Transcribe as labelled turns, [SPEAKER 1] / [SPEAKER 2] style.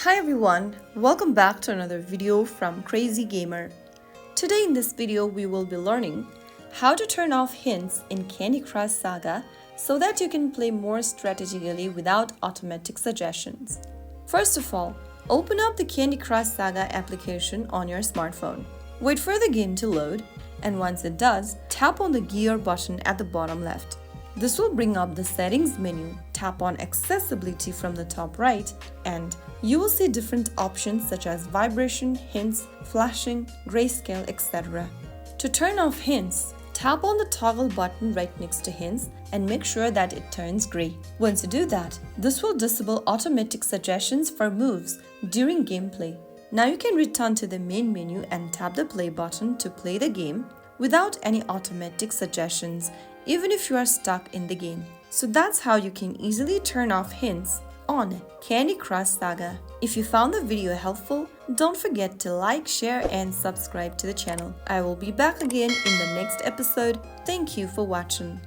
[SPEAKER 1] Hi everyone, welcome back to another video from Crazy Gamer. Today in this video we will be learning how to turn off hints in Candy Crush Saga so that you can play more strategically without automatic suggestions. First of all, open up the Candy Crush Saga application on your smartphone. Wait for the game to load, and once it does, tap on the gear button at the bottom left. This will bring up the settings menu. Tap on accessibility from the top right and you will see different options such as vibration, hints, flashing, grayscale, etc. To turn off hints, tap on the toggle button right next to hints and make sure that it turns gray. Once you do that, this will disable automatic suggestions for moves during gameplay. Now you can return to the main menu and tap the play button to play the game without any automatic suggestions, even if you are stuck in the game. So that's how you can easily turn off hints on Candy Crush Saga. If you found the video helpful, don't forget to like, share and subscribe to the channel. I will be back again in the next episode. Thank you for watching.